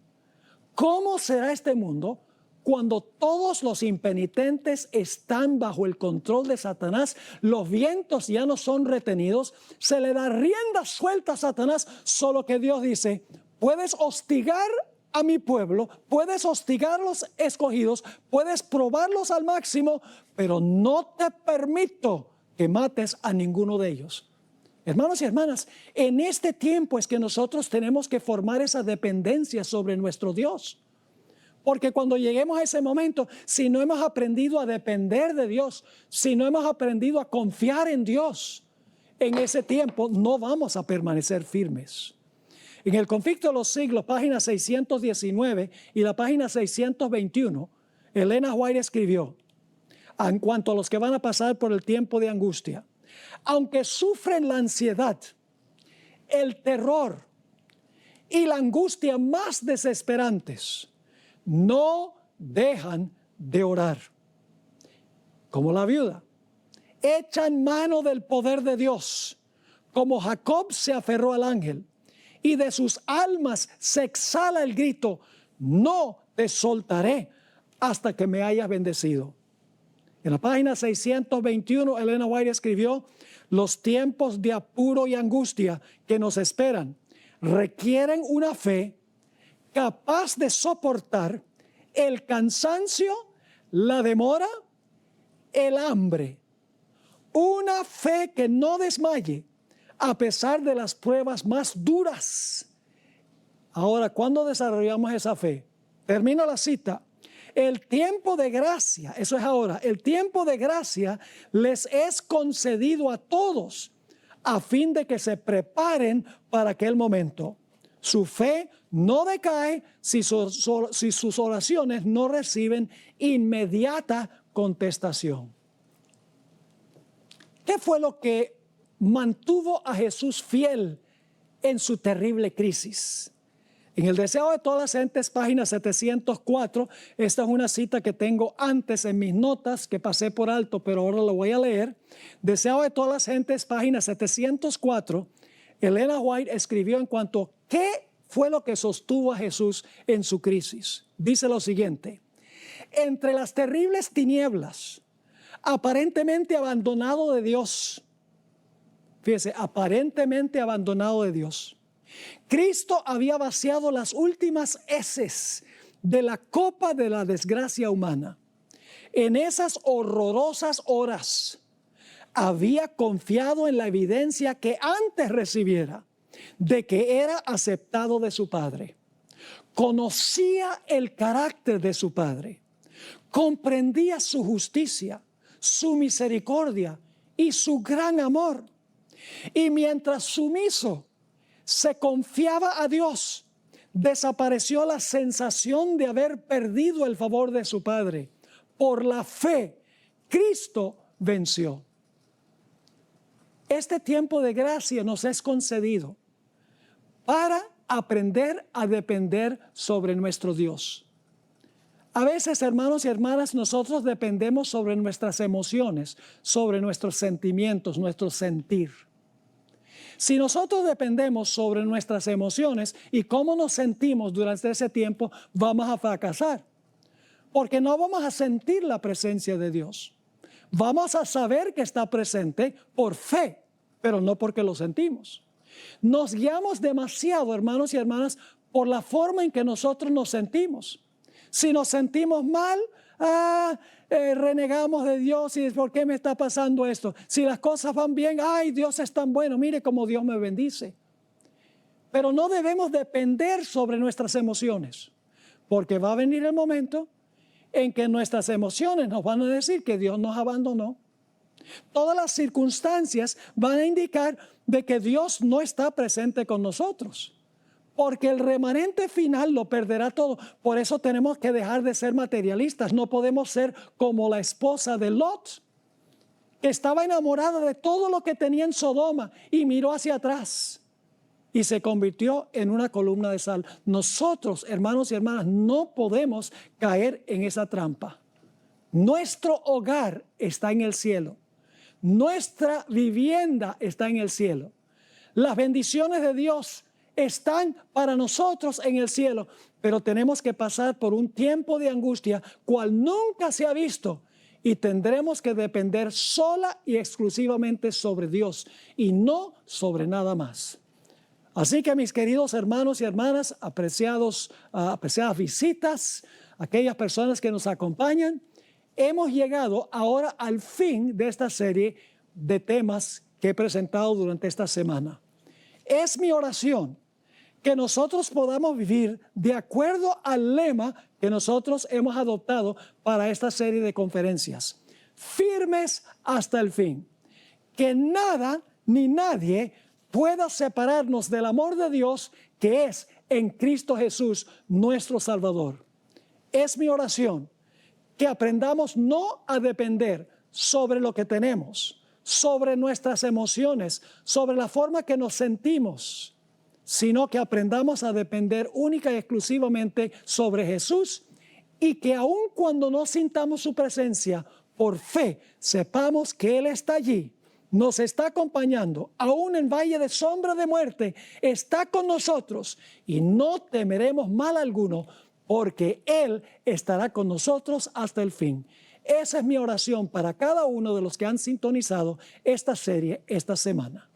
Speaker 2: cómo será este mundo cuando todos los impenitentes están bajo el control de Satanás? Los vientos ya no son retenidos, se le da rienda suelta a Satanás, solo que Dios dice, puedes hostigar a mi pueblo, puedes hostigar a los escogidos, puedes probarlos al máximo, pero no te permito que mates a ninguno de ellos. Hermanos y hermanas, en este tiempo es que nosotros tenemos que formar esa dependencia sobre nuestro Dios. Porque cuando lleguemos a ese momento, si no hemos aprendido a depender de Dios, si no hemos aprendido a confiar en Dios, en ese tiempo no vamos a permanecer firmes. En el Conflicto de los Siglos, página 619 y la página 621, Elena White escribió, en cuanto a los que van a pasar por el tiempo de angustia, aunque sufren la ansiedad, el terror y la angustia más desesperantes, no dejan de orar. Como la viuda, echan mano del poder de Dios, como Jacob se aferró al ángel, y de sus almas se exhala el grito, no te soltaré hasta que me hayas bendecido. En la página 621, Elena White escribió, los tiempos de apuro y angustia que nos esperan requieren una fe capaz de soportar el cansancio, la demora, el hambre. Una fe que no desmaye a pesar de las pruebas más duras. Ahora, ¿cuándo desarrollamos esa fe? Termino la cita. El tiempo de gracia, eso es ahora, el tiempo de gracia les es concedido a todos a fin de que se preparen para aquel momento. Su fe no decae si sus oraciones no reciben inmediata contestación. ¿Qué fue lo que mantuvo a Jesús fiel en su terrible crisis? En el Deseo de todas las gentes, página 704, esta es una cita que tengo antes en mis notas, que pasé por alto, pero ahora lo voy a leer. Deseo de todas las gentes, página 704, Elena White escribió en cuanto a qué fue lo que sostuvo a Jesús en su crisis. Dice lo siguiente, entre las terribles tinieblas, aparentemente abandonado de Dios, fíjese, aparentemente abandonado de Dios, Cristo había vaciado las últimas heces de la copa de la desgracia humana. En esas horrorosas horas, había confiado en la evidencia que antes recibiera de que era aceptado de su padre. Conocía el carácter de su padre, comprendía su justicia, su misericordia y su gran amor. Y mientras sumiso se confiaba a Dios, desapareció la sensación de haber perdido el favor de su padre. Por la fe, Cristo venció. Este tiempo de gracia nos es concedido para aprender a depender sobre nuestro Dios. A veces, hermanos y hermanas, nosotros dependemos sobre nuestras emociones, sobre nuestros sentimientos, nuestro sentir. Si nosotros dependemos sobre nuestras emociones y cómo nos sentimos durante ese tiempo, vamos a fracasar. Porque no vamos a sentir la presencia de Dios. Vamos a saber que está presente por fe, pero no porque lo sentimos. Nos guiamos demasiado, hermanos y hermanas, por la forma en que nosotros nos sentimos. Si nos sentimos mal, renegamos de Dios y ¿por qué me está pasando esto? Si las cosas van bien, ay, Dios es tan bueno, mire cómo Dios me bendice. Pero no debemos depender sobre nuestras emociones, porque va a venir el momento en que nuestras emociones nos van a decir que Dios nos abandonó. Todas las circunstancias van a indicar de que Dios no está presente con nosotros, porque el remanente final lo perderá todo. Por eso tenemos que dejar de ser materialistas. No podemos ser como la esposa de Lot, que estaba enamorada de todo lo que tenía en Sodoma y miró hacia atrás y se convirtió en una columna de sal. Nosotros, hermanos y hermanas, no podemos caer en esa trampa. Nuestro hogar está en el cielo. Nuestra vivienda está en el cielo. Las bendiciones de Dios están para nosotros en el cielo, pero tenemos que pasar por un tiempo de angustia cual nunca se ha visto y tendremos que depender sola y exclusivamente sobre Dios y no sobre nada más. Así que mis queridos hermanos y hermanas, apreciadas visitas, aquellas personas que nos acompañan, hemos llegado ahora al fin de esta serie de temas que he presentado durante esta semana. Es mi oración que nosotros podamos vivir de acuerdo al lema que nosotros hemos adoptado para esta serie de conferencias. Firmes hasta el fin. Que nada ni nadie pueda separarnos del amor de Dios que es en Cristo Jesús, nuestro Salvador. Es mi oración que aprendamos no a depender sobre lo que tenemos, sobre nuestras emociones, sobre la forma que nos sentimos, sino que aprendamos a depender única y exclusivamente sobre Jesús y que aun cuando no sintamos su presencia, por fe sepamos que Él está allí, nos está acompañando, aún en valle de sombra de muerte, está con nosotros y no temeremos mal alguno porque Él estará con nosotros hasta el fin. Esa es mi oración para cada uno de los que han sintonizado esta serie esta semana.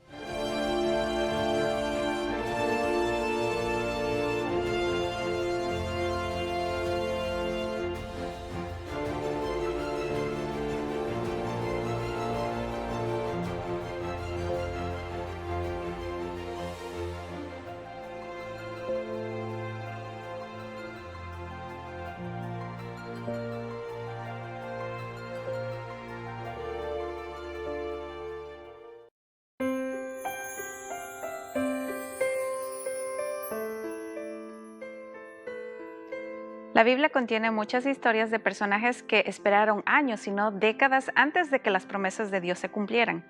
Speaker 3: La Biblia contiene muchas historias de personajes que esperaron años, si no décadas, antes de que las promesas de Dios se cumplieran.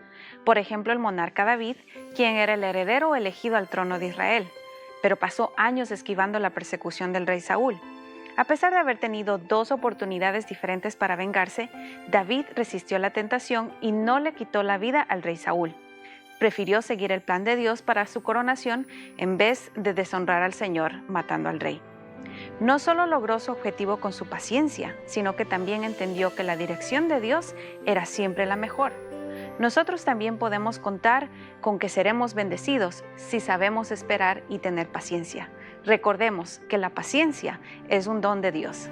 Speaker 3: Por ejemplo, el monarca David, quien era el heredero elegido al trono de Israel, pero pasó años esquivando la persecución del rey Saúl. A pesar de haber tenido 2 oportunidades diferentes para vengarse, David resistió la tentación y no le quitó la vida al rey Saúl. Prefirió seguir el plan de Dios para su coronación en vez de deshonrar al Señor matando al rey. No solo logró su objetivo con su paciencia, sino que también entendió que la dirección de Dios era siempre la mejor. Nosotros también podemos contar con que seremos bendecidos si sabemos esperar y tener paciencia. Recordemos que la paciencia es un don de Dios.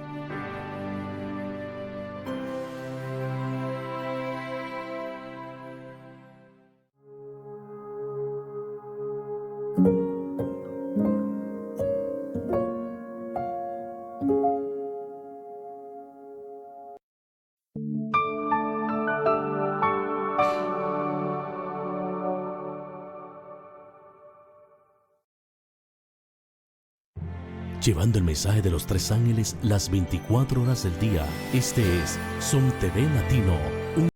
Speaker 1: llevando el mensaje de los tres ángeles las 24 horas del día. Este es Som TV Latino,